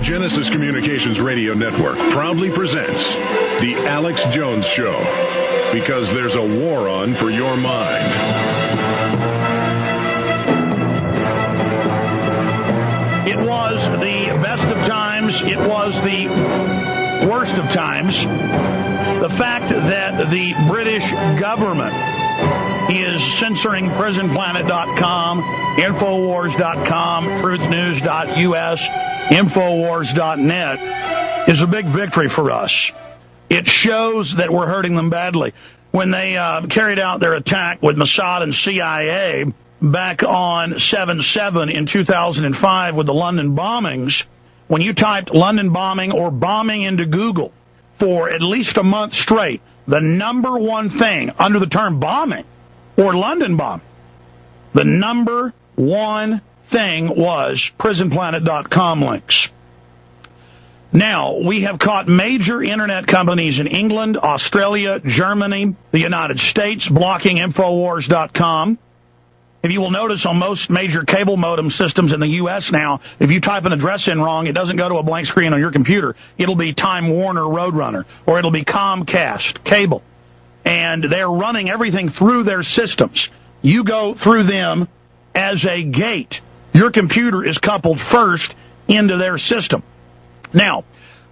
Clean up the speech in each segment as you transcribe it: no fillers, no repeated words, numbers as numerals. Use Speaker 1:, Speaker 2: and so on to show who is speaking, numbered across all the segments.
Speaker 1: The Genesis Communications Radio Network proudly presents The Alex Jones Show, because there's a war on for your mind.
Speaker 2: It was the best of times. It was the worst of times. The fact that the British government is censoring PrisonPlanet.com, Infowars.com, TruthNews.us, Infowars.net is a big victory for us. It shows that we're hurting them badly. When they carried out their attack with Mossad and CIA back on 7/7 in 2005 with the London bombings, when you typed London bombing or bombing into Google for at least a month straight, the number one thing under the term bombing or London bombing, the number one thing was PrisonPlanet.com links. Now, we have caught major internet companies in England, Australia, Germany, the United States blocking Infowars.com. If you will notice on most major cable modem systems in the U.S. now, if you type an address in wrong, it doesn't go to a blank screen on your computer. It'll be Time Warner Roadrunner, or it'll be Comcast cable. And they're running everything through their systems. You go through them as a gate. Your computer is coupled first into their system. Now,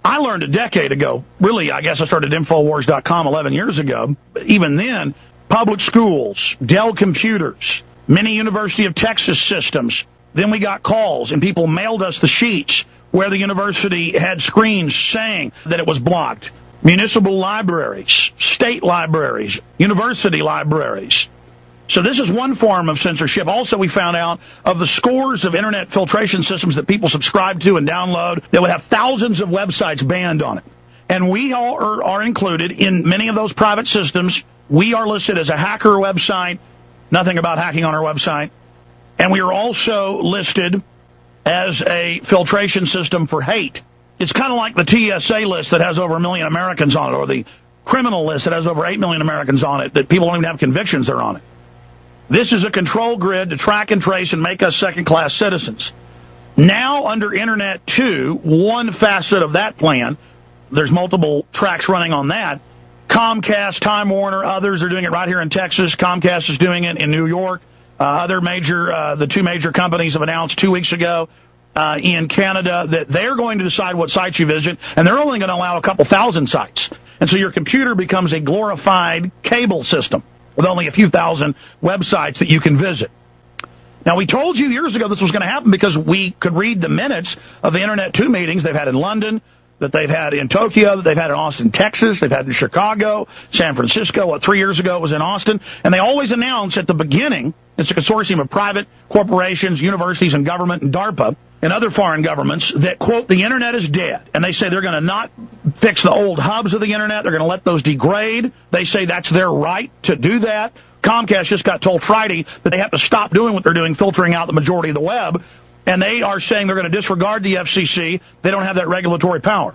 Speaker 2: I learned a decade ago, really, I guess I started Infowars.com 11 years ago. Even then, public schools, Dell computers, many University of Texas systems. Then we got calls, and people mailed us the sheets where the university had screens saying that it was blocked. Municipal libraries, state libraries, university libraries. So this is one form of censorship. Also, we found out of the scores of internet filtration systems that people subscribe to and download that would have thousands of websites banned on it. And we all are included in many of those private systems. We are listed as a hacker website. Nothing about hacking on our website. And we are also listed as a filtration system for hate. It's kind of like the TSA list that has over 1 million Americans on it, or the criminal list that has over 8 million Americans on it, that people don't even have convictions that are on it. This is a control grid to track and trace and make us second-class citizens. Now, under Internet 2, one facet of that plan, there's multiple tracks running on that. Comcast, Time Warner, others are doing it right here in Texas. Comcast is doing it in New York. The two major companies have announced 2 weeks ago in Canada that they're going to decide what sites you visit, and they're only going to allow a couple thousand sites. And so your computer becomes a glorified cable system with only a few thousand websites that you can visit. Now, we told you years ago this was going to happen because we could read the minutes of the Internet 2 meetings they've had in London, that they've had in Tokyo, that they've had in Austin, Texas, they've had in Chicago, San Francisco. 3 years ago it was in Austin. And they always announce at the beginning, it's a consortium of private corporations, universities, and government, and DARPA, and other foreign governments, that, quote, the Internet is dead. And they say they're going to not fix the old hubs of the Internet. They're going to let those degrade. They say that's their right to do that. Comcast just got told Friday that they have to stop doing what they're doing, filtering out the majority of the web. And they are saying they're going to disregard the FCC. They don't have that regulatory power.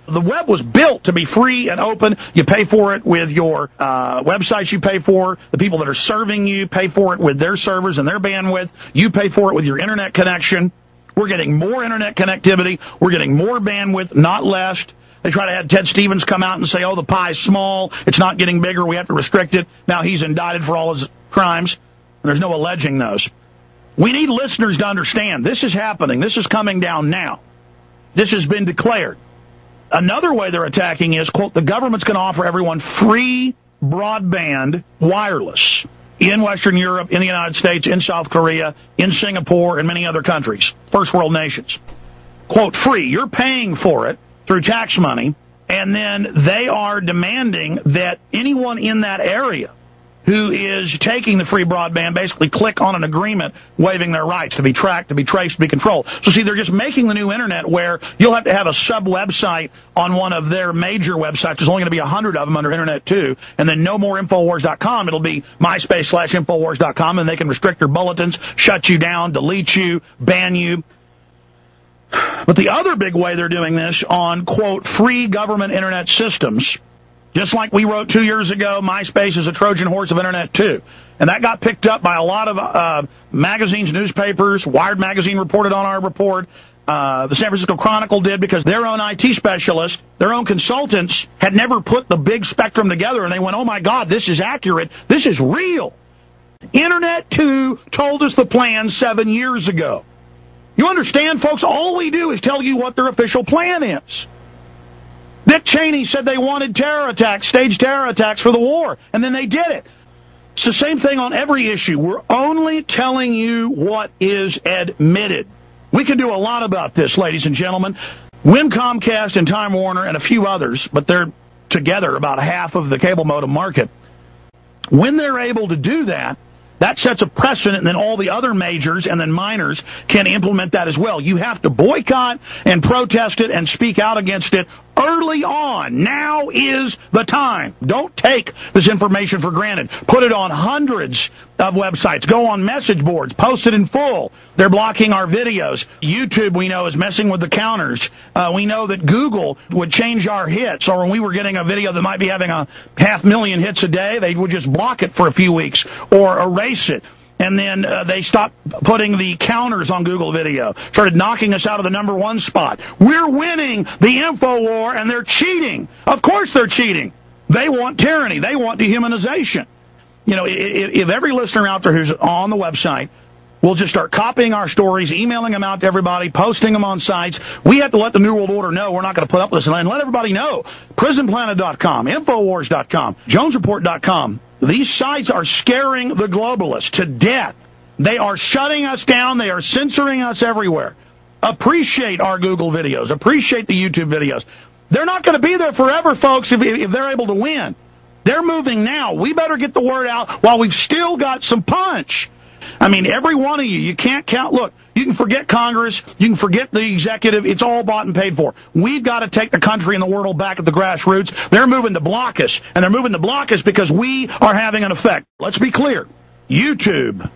Speaker 2: The web was built to be free and open. You pay for it with your websites you pay for. The people that are serving you pay for it with their servers and their bandwidth. You pay for it with your Internet connection. We're getting more Internet connectivity. We're getting more bandwidth, not less. They try to have Ted Stevens come out and say, oh, the pie's small. It's not getting bigger. We have to restrict it. Now he's indicted for all his crimes. And there's no alleging those. We need listeners to understand this is happening. This is coming down now. This has been declared. Another way they're attacking is, quote, the government's going to offer everyone free broadband wireless in Western Europe, in the United States, in South Korea, in Singapore, and many other countries, first world nations. Quote, free. You're paying for it through tax money, and then they are demanding that anyone in that area who is taking the free broadband basically click on an agreement waiving their rights to be tracked, to be traced, to be controlled. So, see, they're just making the new Internet where you'll have to have a sub-website on one of their major websites. There's only going to be 100 of them under Internet 2, and then no more Infowars.com. It'll be MySpace/Infowars.com, and they can restrict your bulletins, shut you down, delete you, ban you. But the other big way they're doing this on, quote, free government Internet systems, just like we wrote 2 years ago, MySpace is a Trojan horse of Internet 2. And that got picked up by a lot of magazines, newspapers. Wired magazine reported on our report. The San Francisco Chronicle did, because their own IT specialists, their own consultants, had never put the big spectrum together, and they went, oh my God, this is accurate. This is real. Internet 2 told us the plan 7 years ago. You understand, folks? All we do is tell you what their official plan is. Dick Cheney said they wanted terror attacks, staged terror attacks for the war, and then they did it. It's the same thing on every issue. We're only telling you what is admitted. We can do a lot about this, ladies and gentlemen. Win, Comcast, and Time Warner, and a few others, but they're together about half of the cable modem market. When they're able to do that, that sets a precedent, and then all the other majors and then minors can implement that as well. You have to boycott and protest it and speak out against it early on. Now is the time. Don't take this information for granted. Put it on hundreds of websites. Go on message boards. Post it in full. They're blocking our videos. YouTube, we know, is messing with the counters. We know that Google would change our hits, or when we were getting a video that might be having a 500,000 hits a day, they would just block it for a few weeks or erase it. And then they stopped putting the counters on Google Video, started knocking us out of the #1 spot. We're winning the info war, and they're cheating. Of course they're cheating. They want tyranny. They want dehumanization. You know, if every listener out there who's on the website will just start copying our stories, emailing them out to everybody, posting them on sites, we have to let the New World Order know we're not going to put up with this, and let everybody know. PrisonPlanet.com, Infowars.com, JonesReport.com. These sites are scaring the globalists to death. They are shutting us down. They are censoring us everywhere. Appreciate our Google videos. Appreciate the YouTube videos. They're not going to be there forever, folks, if they're able to win. They're moving now. We better get the word out while we've still got some punch. I mean, every one of you can't count. Look, you can forget Congress. You can forget the executive. It's all bought and paid for. We've got to take the country and the world back at the grassroots. They're moving to block us, and they're moving to block us because we are having an effect. Let's be clear. YouTube,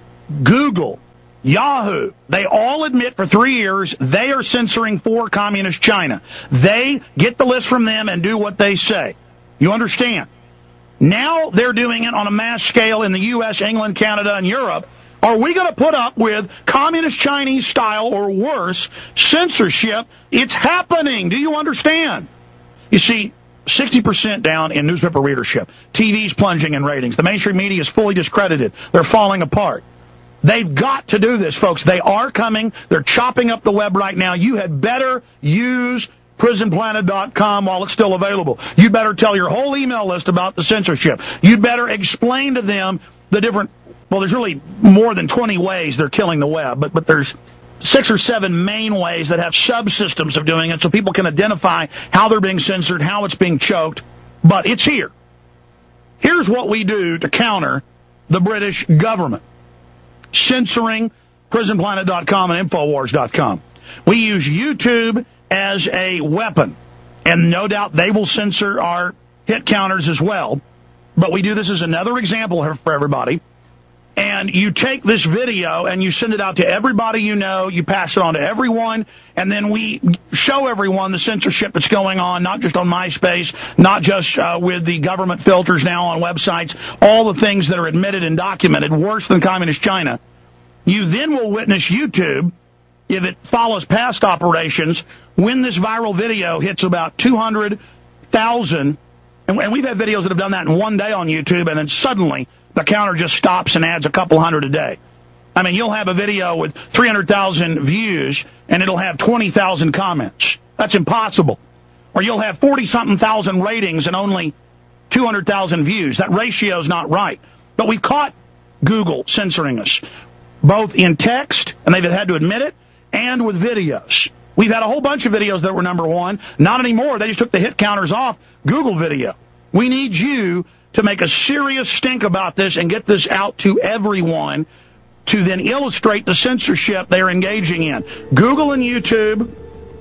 Speaker 2: Google, Yahoo, they all admit for 3 years they are censoring for communist China. They get the list from them and do what they say. You understand? Now they're doing it on a mass scale in the U.S., England, Canada, and Europe. Are we going to put up with communist Chinese style or worse censorship? It's happening. Do you understand? You see, 60% down in newspaper readership. TV's plunging in ratings. The mainstream media is fully discredited. They're falling apart. They've got to do this, folks. They are coming. They're chopping up the web right now. You had better use PrisonPlanet.com while it's still available. You better tell your whole email list about the censorship. You'd better explain to them the different, well, there's really more than 20 ways they're killing the web, but there's 6 or 7 main ways that have subsystems of doing it so people can identify how they're being censored, how it's being choked. But it's here. Here's what we do to counter the British government. Censoring PrisonPlanet.com and Infowars.com. We use YouTube as a weapon, and no doubt they will censor our hit counters as well. But we do this as another example for everybody. And you take this video and you send it out to everybody you know, you pass it on to everyone, and then we show everyone the censorship that's going on, not just on MySpace, not just with the government filters now on websites, all the things that are admitted and documented, worse than communist China. You then will witness YouTube, if it follows past operations, when this viral video hits about 200,000, and we've had videos that have done that in one day on YouTube, and then suddenly the counter just stops and adds a couple hundred a day. I mean, you'll have a video with 300,000 views, and it'll have 20,000 comments. That's impossible. Or you'll have 40-something thousand ratings and only 200,000 views. That ratio's not right. But we've caught Google censoring us, both in text, and they've had to admit it, and with videos. We've had a whole bunch of videos that were #1. Not anymore. They just took the hit counters off Google video. We need you to make a serious stink about this and get this out to everyone to then illustrate the censorship they're engaging in. Google and YouTube,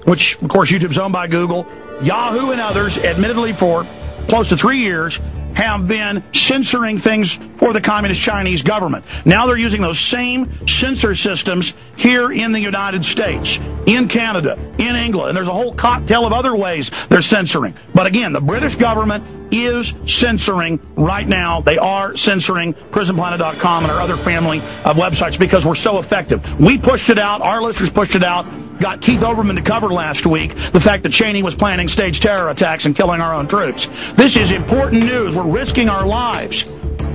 Speaker 2: which, of course, YouTube's owned by Google, Yahoo and others, admittedly for close to 3 years, have been censoring things for the communist Chinese government. Now they're using those same censor systems here in the United States, in Canada, in England, and there's a whole cocktail of other ways they're censoring. But again, the British government is censoring right now. They are censoring PrisonPlanet.com and our other family of websites because we're so effective. We pushed it out. Our listeners pushed it out. got Keith Olbermann to cover last week the fact that Cheney was planning staged terror attacks and killing our own troops. This is important news. We're risking our lives.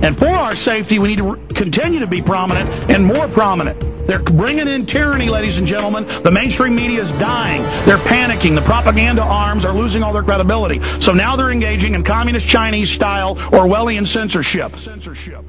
Speaker 2: And for our safety, we need to continue to be prominent and more prominent. They're bringing in tyranny, ladies and gentlemen. The mainstream media is dying. They're panicking. The propaganda arms are losing all their credibility. So now they're engaging in communist Chinese-style Orwellian censorship. Censorship.